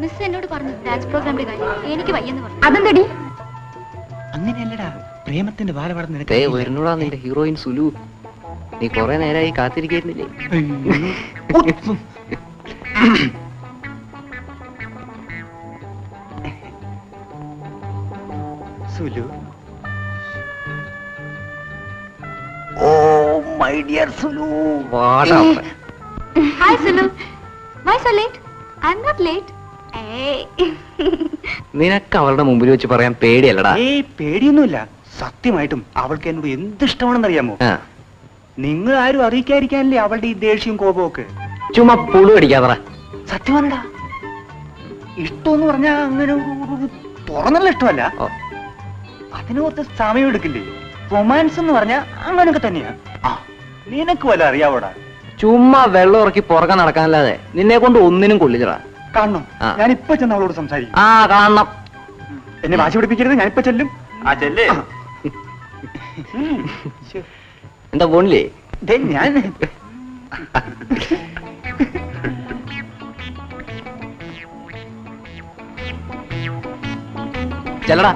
Miss എന്നോട് പറഞ്ഞു dance പ്രോഗ്രാമിന്റെ കാര്യം. എനിക്ക് വയ്യെന്ന് പറഞ്ഞു. അതെന്തടി? അങ്ങനെയല്ലടാ, പ്രേമത്തിന്റെ ബാലപാഠം നിനക്ക് വരുന്നോടാ നിന്റെ ഹീറോയിൻ സുലു. നീ കൊറേ നേരമായി കാത്തിരിക്കുന്നില്ലേ? Sulu, oh my dear Sulu. Hi Sulu. Why so late? I'm not late. നിനക്ക് അവളുടെ മുമ്പിൽ വെച്ച് പറയാൻ പേടിയല്ലടാ? ഏയ് പേടിയൊന്നുമില്ല. സത്യമായിട്ടും അവൾക്ക് എന്നോട് എന്ത് ഇഷ്ടമാണെന്ന് അറിയാമോ? നിങ്ങൾ ആരും അറിയിക്കാതിരിക്കാനല്ലേ അവളുടെ ഈ ദേഷ്യവും കോപവും ഒക്കെ. ചുമ്മാ പുളു അടിക്കാതറ. സത്യമാണടാ. ഇഷ്ടമെന്ന് പറഞ്ഞാ അങ്ങനെ തുറന്നുള്ള ഇഷ്ടമല്ല, അതിന് കുറച്ച് സമയം എടുക്കില്ലേ. റൊമാൻസ് എന്ന് പറഞ്ഞാ അങ്ങനൊക്കെ തന്നെയാ. നിനക്ക് വല്ല അറിയാവോടാ? ചുമ്മാ വെള്ളം ഇറക്കി പുറകെ നടക്കാനല്ലാതെ നിന്നെ കൊണ്ട് ഒന്നിനും കൊള്ളിച്ചടാ. കാണണം, ഞാൻ ഇപ്പൊ ചെന്ന് അവളോട് സംസാരിക്കും. കാണണം. എന്നെ വാശി പിടിപ്പിക്കരുത്, ഞാൻ ഇപ്പൊ ചെല്ലും. എന്താ പോണില്ലേ? ഞാൻ ചെല്ലടാ.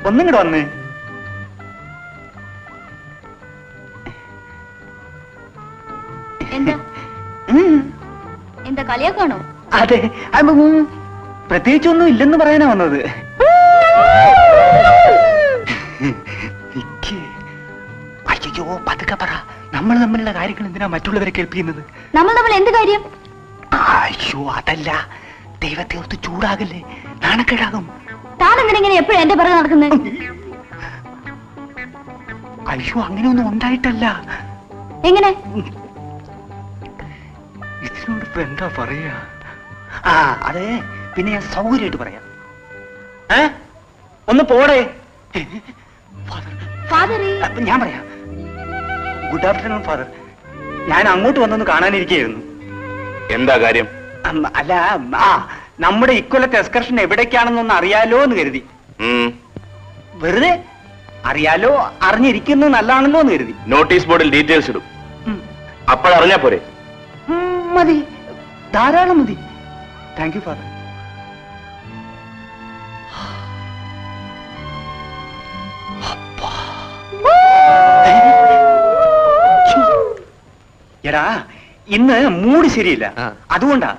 ഒന്നിങ്ങോട്ട് വന്നേ. എന്താ കളിയാക്കാണോ? അതെ, പ്രത്യേകിച്ചൊന്നും ഇല്ലെന്ന് പറയാനാ വന്നത്. അയ്യോ പതുക്കെ പറ. നമ്മൾ തമ്മിലുള്ള കാര്യങ്ങൾ എന്തിനാ മറ്റുള്ളവരെ കേൾപ്പിക്കുന്നത്? നമ്മൾ തമ്മിൽ എന്ത് കാര്യം? അയ്യോ അതല്ല, ദൈവത്തെ ഓർത്ത് ചൂടാകല്ലേ, നാണക്കേടാകും. താൻ എന്തിനെങ്ങനെ എപ്പോഴും എന്റെ പിറകെ നടക്കുന്നത്? അയ്യോ അങ്ങനെയൊന്നും ഉണ്ടായിട്ടല്ല. എങ്ങനെ? ഇതിനോട് ഇപ്പൊ എന്താ പറയാ? അതെ, പിന്നെ ഞാൻ സൗകര്യമായിട്ട് പറയാം. ഒന്ന് പോടേ. ഞാൻ പറയാം. Good afternoon father. ഞാൻ അങ്ങോട്ട് വന്നൊന്ന് കാണാനിരിക്കുകയായിരുന്നു. എന്താ കാര്യം? അല്ല, നമ്മുടെ ഇക്കൊല്ലത്തെ എക്സ്കർഷൻ എവിടേക്കാണെന്നൊന്ന് അറിയാലോ എന്ന് കരുതി. വെറുതെ അറിയാലോ, അറിഞ്ഞിരിക്കുന്നത് നല്ലതാണല്ലോ എന്ന് കരുതി. നോട്ടീസ് ബോർഡിൽ ഡീറ്റെയിൽസ് ഇടും, അപ്പോഴറിഞ്ഞാ പോരെ? മതി, ധാരാളം മതി. Thank you father. എടാ, ഇന്ന് മൂഡ് ശരിയില്ല, അതുകൊണ്ടാ.